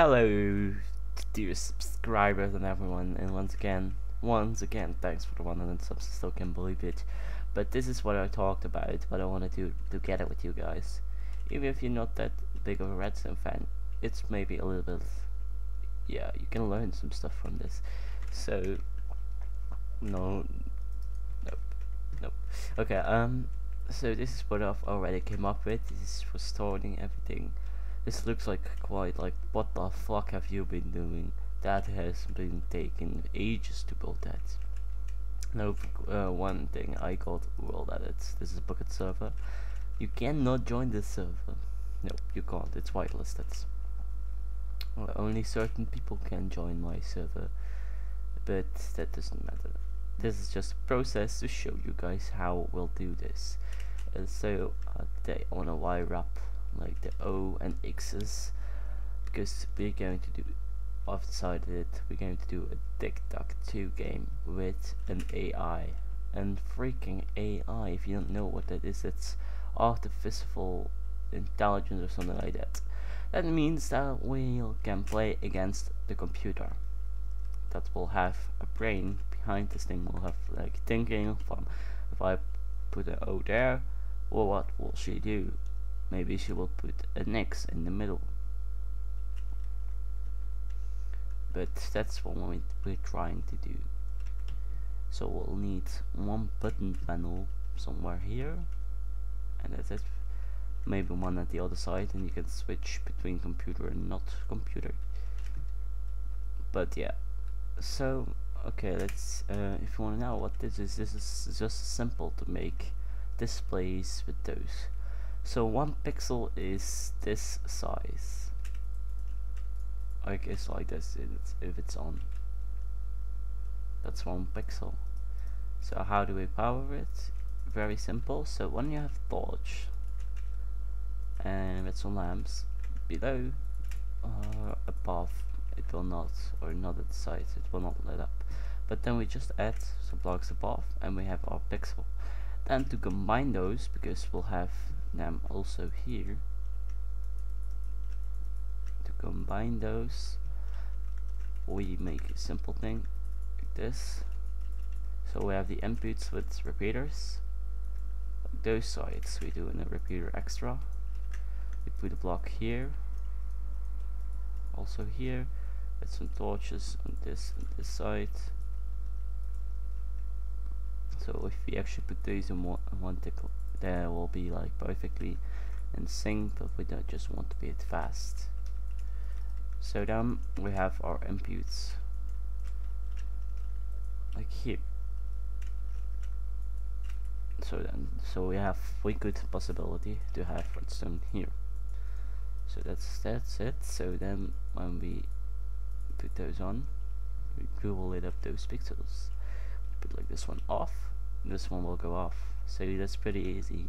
Hello, dear subscribers and everyone, and once again, thanks for the 100 subs. I still can't believe it, but this is what I talked about. What I want to do together with you guys. Even if you're not that big of a Redstone fan, it's maybe a little bit. Yeah, you can learn some stuff from this. So, no, nope, nope. Okay, so this is what I've already came up with. This is for storing everything. This looks like quite like, what the fuck have you been doing? That has been taking ages to build that. No, one thing I got world edits. This is a bucket server. You cannot join this server. No, you can't. It's whitelisted. Only certain people can join my server, but that doesn't matter. This is just a process to show you guys how we'll do this. So today I want to wire up like the O and X's, because we're going to do, I've decided it, we're going to do a tic-tac-toe game with an AI. And freaking AI, if you don't know what that is, it's artificial intelligence or something like that. That means that we can play against the computer that will have a brain behind this thing, will have like thinking from, if I put an O there, well, what will she do? Maybe she will put an X in the middle. But that's what we're trying to do. So we'll need one button panel somewhere here, and that's it. Maybe one at the other side, and you can switch between computer and not computer. But yeah, so okay, let's if you want to know what this is just simple to make displays with those. So 1 pixel is this size. I guess like this if it's on. That's 1 pixel. So how do we power it? Very simple. So when you have torch and redstone lamps below or above, it will not, or not at the sides, it will not light up. But then we just add some blocks above and we have our pixel. Then to combine those, because we'll have them also here, to combine those we make a simple thing like this. So we have the inputs with repeaters, those sides we do in a repeater extra. We put a block here, also here, with some torches on this and this side. So if we actually put these in one tickle, there will be like perfectly in sync, but we don't just want to be it fast. So then we have our inputs like here. So we have good possibility to have redstone here. So that's it. So then when we put those on, we will lit up those pixels. Put like this one off, this one will go off. So that's pretty easy.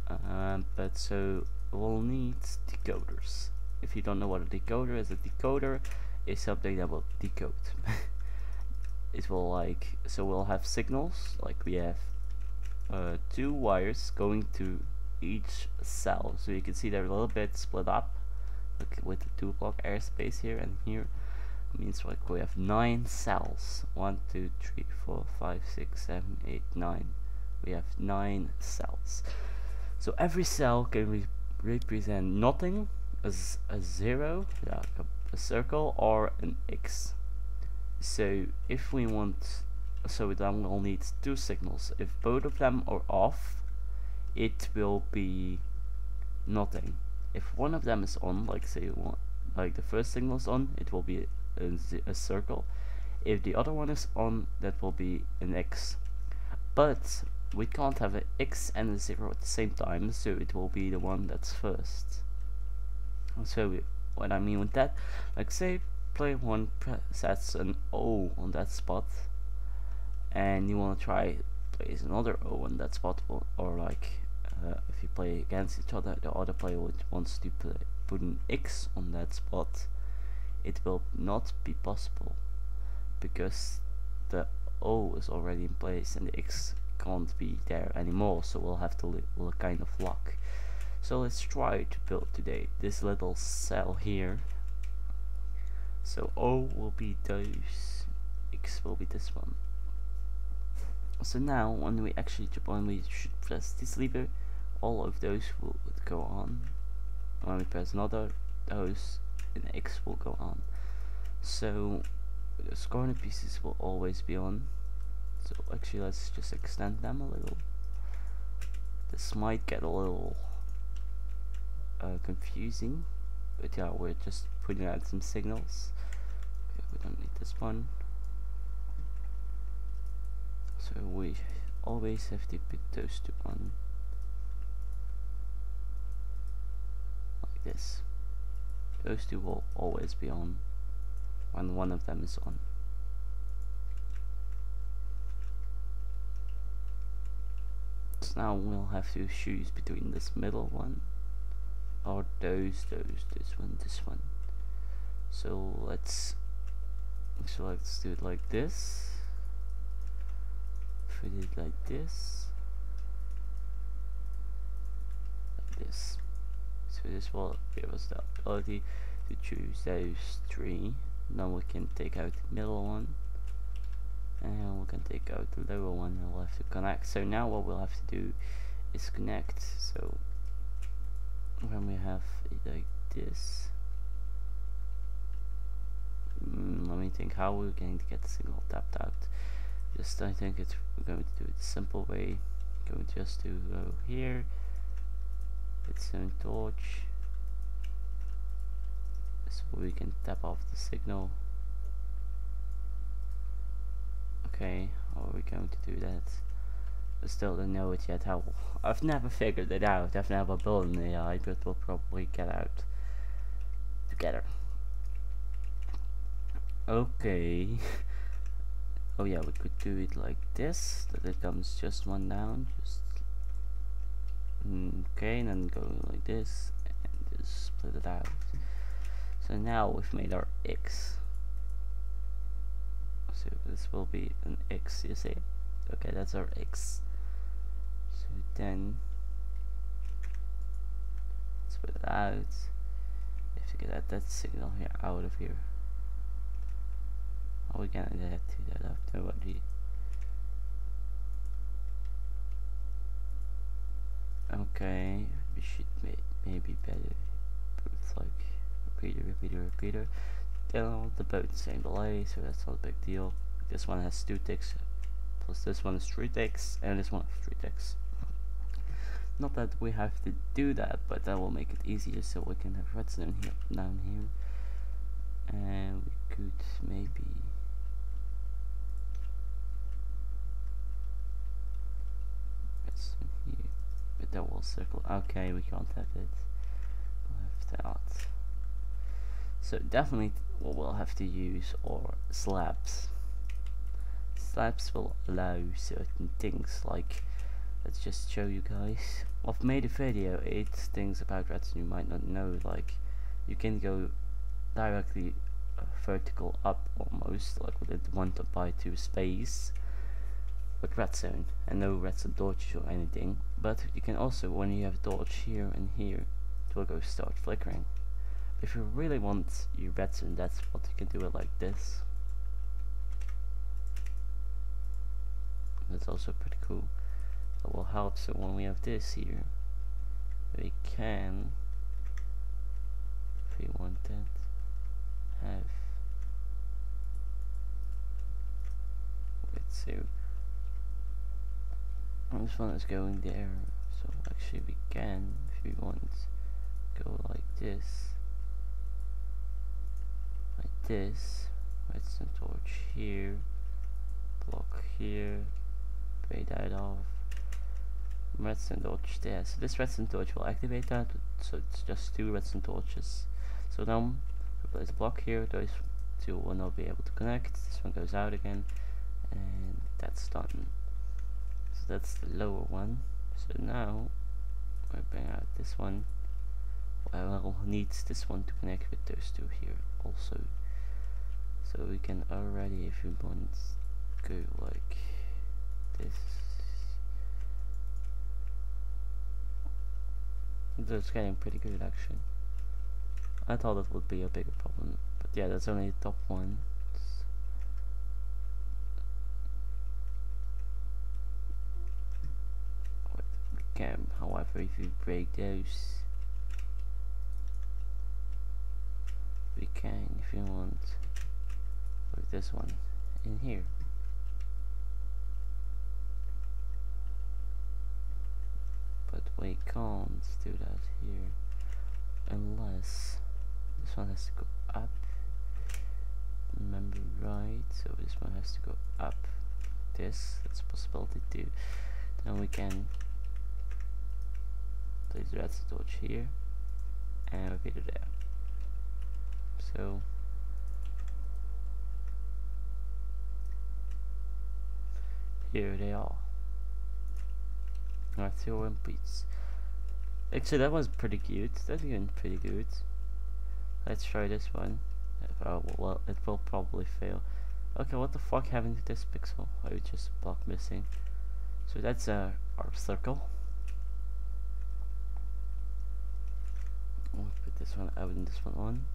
But so we'll need decoders. If you don't know what a decoder is something that will decode. It will like, so we'll have signals, like we have 2 wires going to each cell. So you can see they're a little bit split up, like with the 2 block airspace here and here. Means like we have 9 cells. 1, 2, 3, 4, 5, 6, 7, 8, 9. We have 9 cells. So every cell can represent nothing as a 0, yeah, a circle, or an X. So if we want, so then we'll need 2 signals. If both of them are off, it will be nothing. If one of them is on, like say like the first signal is on, it will be a circle. If the other one is on, that will be an X. But we can't have an X and a 0 at the same time, so it will be the one that's first. So what I mean with that, like say player 1 sets an O on that spot, and you want to try place another O on that spot, or like if you play against each other, the other player wants to put an X on that spot, it will not be possible, because the O is already in place and the X can't be there anymore. So we'll have to we'll kind of lock. So let's try to build today this little cell here. So O will be those, X will be this one. So now when we should press this lever, all of those will go on. When we press another, those and X will go on. So those corner pieces will always be on. So actually let's just extend them a little. This might get a little confusing, but yeah, we're just putting out some signals. Okay, we don't need this one. So we always have to put those two on. Like this. Those two will always be on when one of them is on. So now we'll have to choose between this middle one or this one. So let's do it like this. Put it like this. Like this. So this will give us the ability to choose those three. Now we can take out the middle one, and we can take out the lower one, and we'll have to connect. So now what we'll have to do is connect. So when we have it like this, let me think how we're going to get the signal tapped out. I think we're going to do it the simple way. Going just to go here, Redstone torch, so we can tap off the signal. Okay, how are we going to do that? I still don't know it yet. How? I've never figured it out. I've never built an AI, but we'll probably get out together. Okay. Oh yeah, we could do it like this, that it comes just one down, okay, and then go like this, and just split it out. So now we've made our X. So this will be an X, you see? Okay, that's our X. So then, let's put it out. You have to get that signal here out of here. How are we gonna get to that after what we? Okay, we should maybe better put like repeater. They're all both the same delay, so that's not a big deal. This one has 2 ticks, plus this one is 3 ticks, and this one has 3 ticks. Not that we have to do that, but that will make it easier, so we can have redstone here down here, and we could maybe. Here, but that will circle. Okay, we can't have it. We'll have that. So definitely what we'll have to use are slabs. Slabs will allow certain things, like, let's just show you guys. I've made a video 8 things about redstone you might not know. Like, you can go directly vertical up almost, like with it 1.2 space with redstone, and no redstone torches or anything. But you can also, when you have a torch here and here, it will go start flickering. If you really want your redstone, that's what you can do it like this. That's also pretty cool. That will help. So when we have this here, we can, if we want that, have, let's see. This one is going there, so actually we can, if we want, go like this, redstone torch here, block here, pay that off, redstone torch there. So this redstone torch will activate that, so it's just 2 redstone torches. So now we place a block here, those 2 will not be able to connect, this one goes out again, and that's done. That's the lower one. So now I bring out this one. Well, needs this one to connect with those 2 here also. So we can already, if we want, go like this. That's getting pretty good actually. I thought it would be a bigger problem, but yeah, that's only the top one. We can, however, if we break those, we can, if you want, put this one in here. But we can't do that here unless this one has to go up. Remember, right? So this one has to go up. That's a possibility too. Then we can place the redstone torch here and repeat it there. So here they are. Our 2 inputs. Actually, that was pretty cute. That's even pretty good. Let's try this one. Well, it will probably fail. Okay, what the fuck happened to this pixel? I was just a block missing. So that's our circle. We'll put this one out and this one on.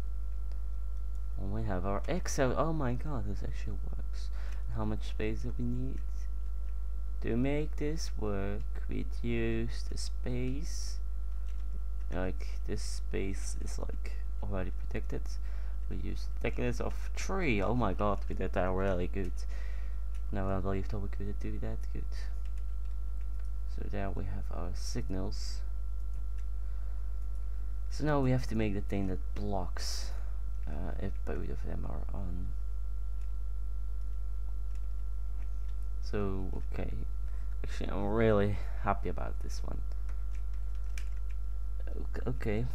And we have our X out. Oh my god, this actually works. And how much space do we need? To make this work, we'd use the space. Like, this space is like already protected. We use the thickness of 3. Oh my god, we did that really good. Now I believe that we could do that good. So there we have our signals. So now we have to make the thing that blocks if both of them are on. So okay, actually I'm really happy about this one. Okay,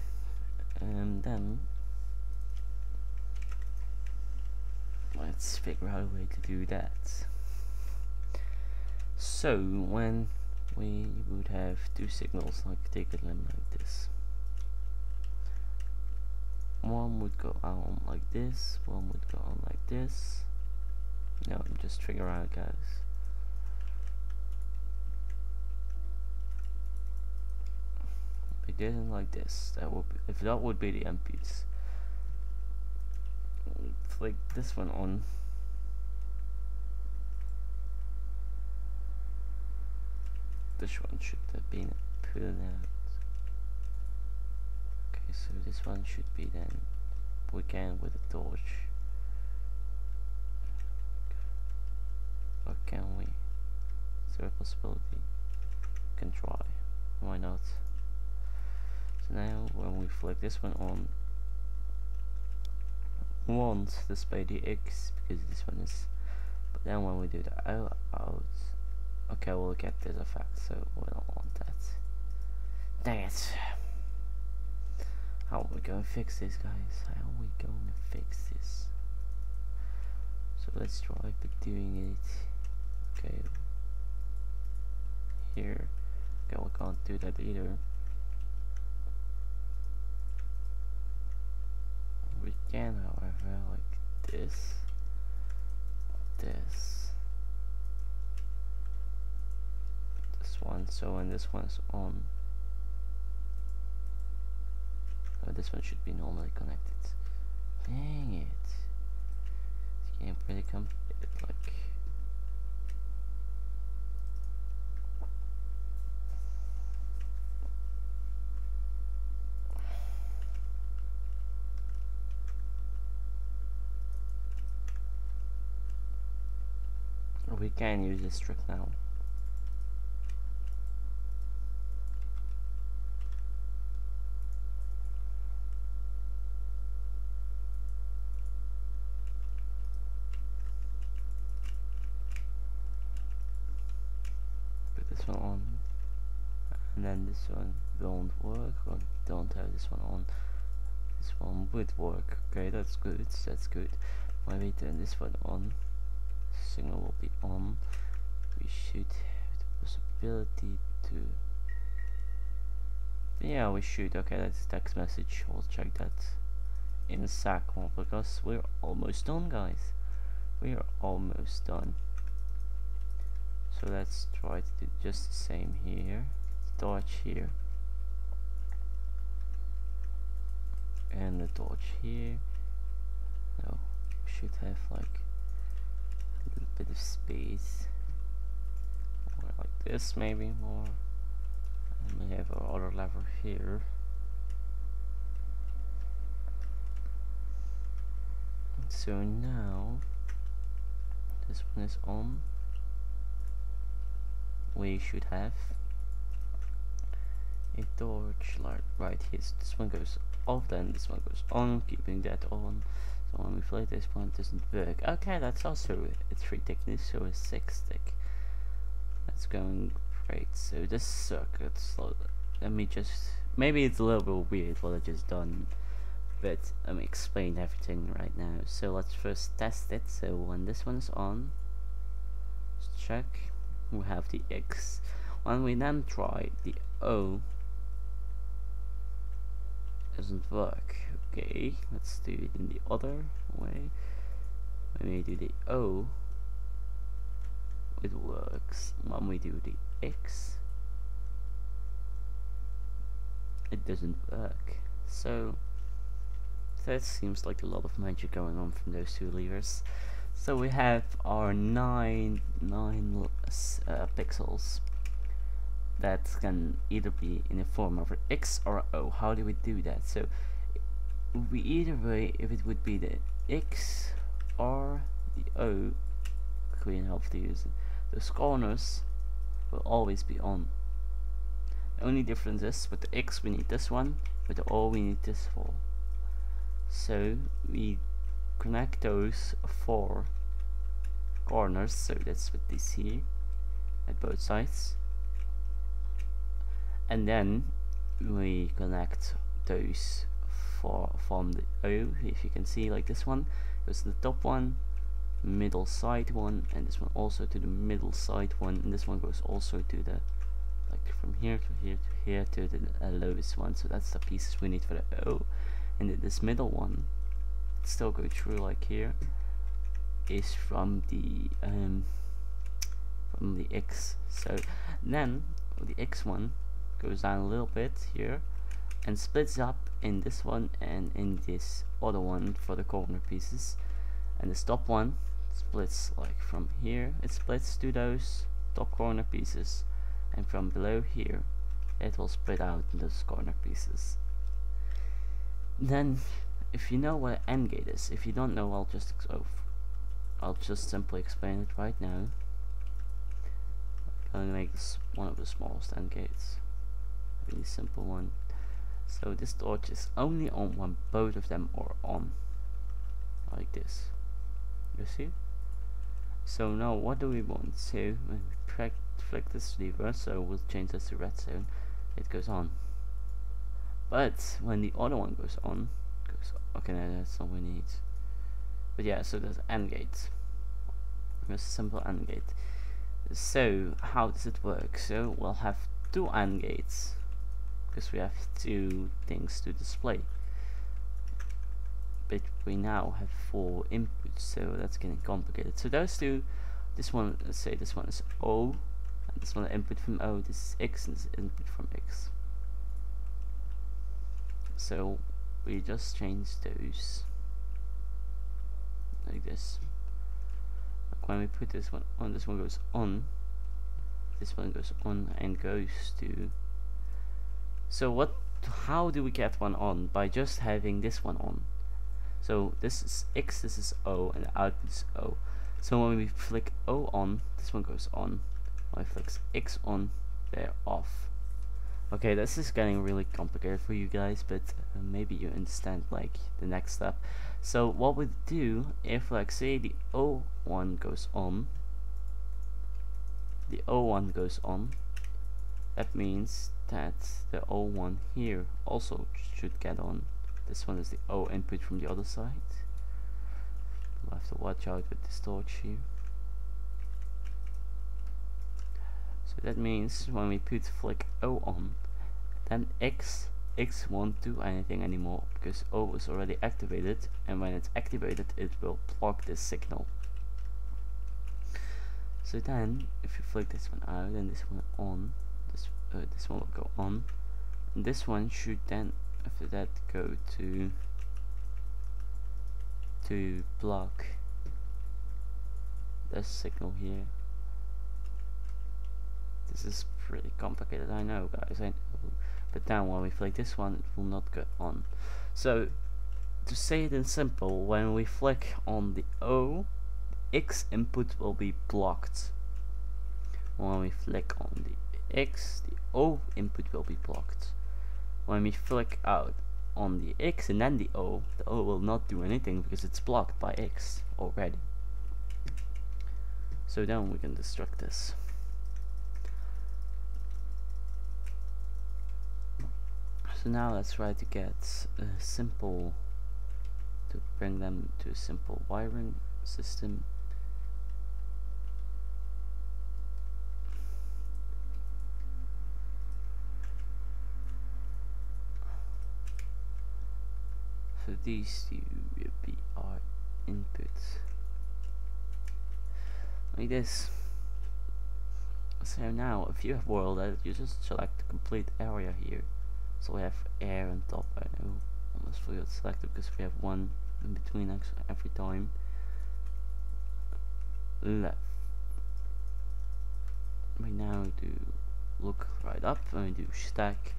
and then let's figure out a way to do that. So when we would have 2 signals, like take a limb like this. One would go on like this, one would go on like this. No, I'm just figuring out, guys. We did it like this. That would be, if that would be the inputs. Flick this one on. This one should have been put out. Okay, so this one should be then again with a torch. Or can we? Is there a possibility? We can try. Why not? So now when we flick this one on, we won't display the X because this one is, but then when we do the out, okay, we'll get this effect, so we don't want that. Dang it. How are we going to fix this, guys? How are we going to fix this? So let's try by doing it. Okay. Here. Okay, we can't do that either. We can, however, like this. This one, so when this one is on, this one should be normally connected. Dang it. It's getting pretty complicated, like. We can use this trick now. Put this one on, and then this one won't work, or don't have this one on. This one would work. Okay, that's good. That's good. When we turn this one on, signal will be on. We should have the possibility to, yeah, we should. Okay, that's text message. We'll check that in a second because we're almost done, guys. We are almost done. So let's try to do just the same here. Torch here. and the torch here. No, we should have like a little bit of space, or like this maybe more. And we have our other lever here. So now this one is on. We should have a torch like right here. So this one goes off, then this one goes on, keeping that on. So when we flip this one, it doesn't work. Okay, that's also a 3 thickness, so a 6 thick. That's going great. So this circuit, so let me just, maybe it's a little bit weird what I just done, but let me explain everything right now. So let's first test it. So when this one is on, let's check. We have the X. When we then try the O, doesn't work. Okay, let's do it in the other way. When we do the O, it works. When we do the X, it doesn't work. So that seems like a lot of magic going on from those 2 levers. So we have our 9 pixels that can either be in the form of an X or O. How do we do that? So we either way, if it would be the X or the O, Queen help to use it, those corners will always be on. The only difference is with the X we need this one, with the O we need this 4. So we connect those 4 corners, so that's what this here at both sides, and then we connect those 4 from the O. If you can see, like this one goes to the top one, middle side one, and this one also to the middle side one, and this one goes also to the, like from here to here to here to the lowest one. So that's the pieces we need for the O. And then this middle one still go through like here is from the X. So then the X one goes down a little bit here and splits up in this one and in this other one for the corner pieces, and the top one splits like from here, it splits to those top corner pieces, and from below here it will split out in those corner pieces. Then if you know what an AND gate is, if you don't know, I'll just simply explain it right now. I'm gonna make this one of the smallest AND gates, really simple one. So this torch is only on when both of them are on, like this. You see? So now what do we want? So when we flick this lever, so we'll change this to redstone, it goes on. But when the other one goes on, okay, no, that's all we need. But yeah, so there's AND gate. Just a simple AND gate. So how does it work? So we'll have 2 AND gates because we have 2 things to display. But we now have 4 inputs, so that's getting complicated. So those 2, this one, let's say this one is O, and this one is input from O, this is X, and this is input from X. So we just change those like this. Like when we put this one on, this one goes on, this one goes on and goes to. So how do we get one on? By just having this one on. So this is X, this is O, and the output is O. So when we flick O on, this one goes on. When I flick X on, they're off. Okay, this is getting really complicated for you guys, but maybe you understand like the next step. So what we do, if like say the O1 goes on, that means that the O1 here also should get on. This one is the O input from the other side. We'll have to watch out with this torch here. So that means when we put flick O on, then X won't do anything anymore because O is already activated, and when it's activated it will block this signal. So then if you flick this one out and this one on, this one will go on, and this one should then After that, go to block the signal here. This is pretty complicated, I know, guys, I know. But then when we flick this one, it will not go on. So to say it in simple, when we flick on the O, X input will be blocked. When we flick on the X, the O input will be blocked. When we flick out on the X and then the O will not do anything because it's blocked by X already. So then we can destruct this. So now let's try to get a simple, to bring them to a simple wiring system. So these two will be our inputs, like this. So now if you have world edit, you just select the complete area here. So we have air on top. I know, almost forgot to select it because we have one in between every time. Left. We now do look right up and we do stack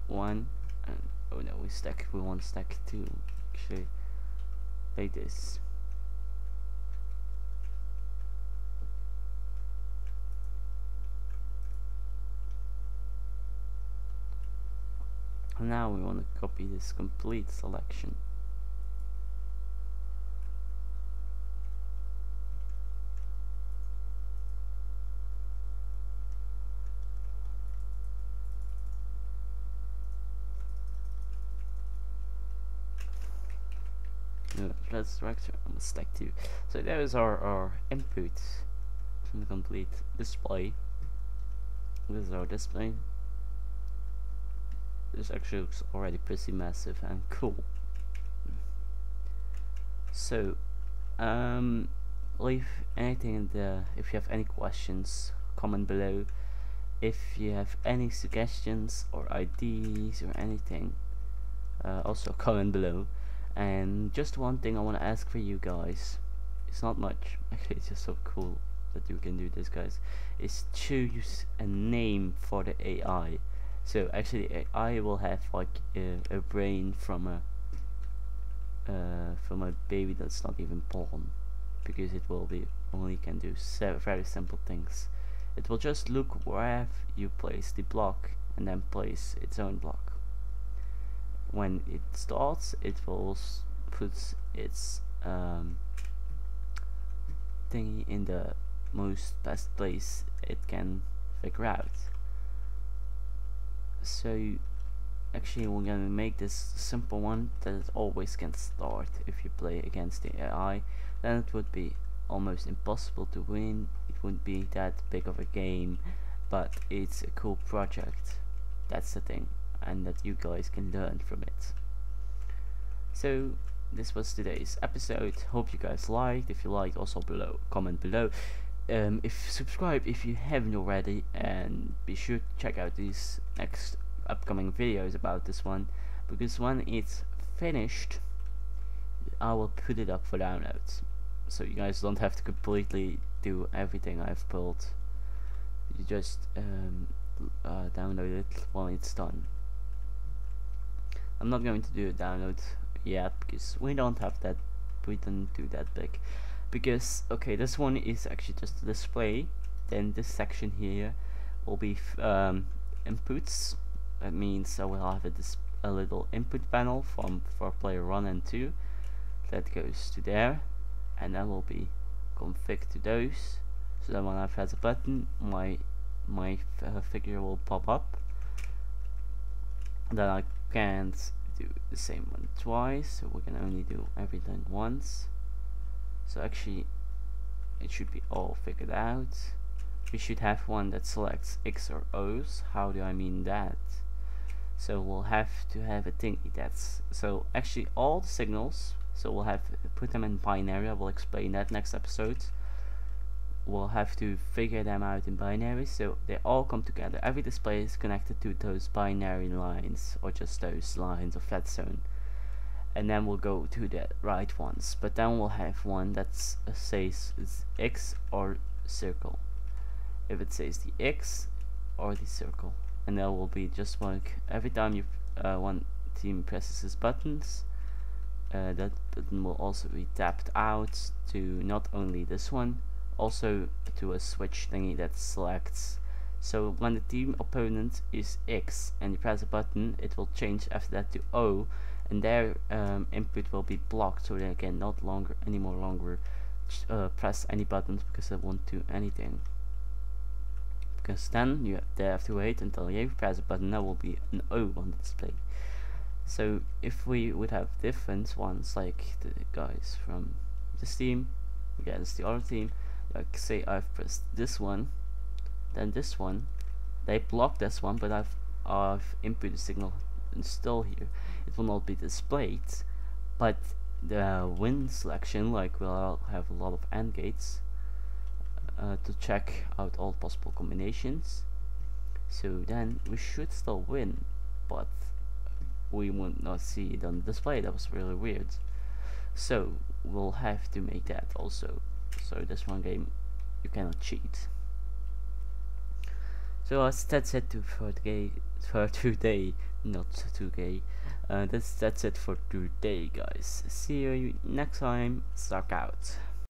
1 and oh no, we want stack 2 actually, like this. And now we want to copy this complete selection. Let's structure on the stack 2. So there's our inputs from the complete display. This is our display. This actually looks already pretty massive and cool. So leave anything in the, if you have any questions, comment below. If you have any suggestions or ideas or anything, also comment below. And just one thing I want to ask for you guys, it's not much, actually it's just so cool that you can do this, guys, is choose a name for the AI. So actually AI will have like a brain from a baby that's not even born, because it will be only can do very simple things. It will just look where you place the block and then place its own block. When it starts, it will put its thingy in the best place it can figure out. So actually we're gonna make this a simple one that it always can start. If you play against the AI, then it would be almost impossible to win. It wouldn't be that big of a game, but it's a cool project. That's the thing, and that you guys can learn from it. So this was today's episode. Hope you guys liked. If you liked, also comment below. Subscribe if you haven't already, and be sure to check out these next upcoming videos about this one, because when it's finished I will put it up for downloads, so you guys don't have to completely do everything I've built. You just download it when it's done. I'm not going to do a download yet because we don't have that, we don't do that big, because okay, this one is actually just a display. Then this section here will be inputs. That means I will have a little input panel for player 1 and 2 that goes to there, and then will be config to those, so that when I press a button my figure will pop up. Then I can't do the same one twice, so we can only do everything once. So actually it should be all figured out. We should have one that selects X or O's. How do I mean that? So we'll have to have a thingy that's, so actually all the signals, so we'll have put them in binary. I will explain that next episode. we'll have to figure them out in binary, so they all come together. Every display is connected to those binary lines, or just those lines of Redstone, and then we'll go to the right ones. But then we'll have one that says it's X or circle. If it says the X or the circle, and there will be just one every time you one team presses his buttons. That button will also be tapped out to not only this one, also to a switch thingy that selects. So when the team opponent is X and you press a button, it will change after that to O, and their input will be blocked, so they can not longer press any buttons because they won't do anything. Because then they have to wait until you press a button. There will be an O on the display. So if we would have different ones, like the guys from this team against the other team, like say I've pressed this one, then this one, they block this one, but I've input the signal and still here. It will not be displayed, but the win selection, like we'll have a lot of AND gates to check out all possible combinations. So then we should still win, but we would not see it on the display. That was really weird. So we'll have to make that also. So this one game you cannot cheat. So that's it for today. Not 2K. That's it for today, guys. See you next time. Suck out.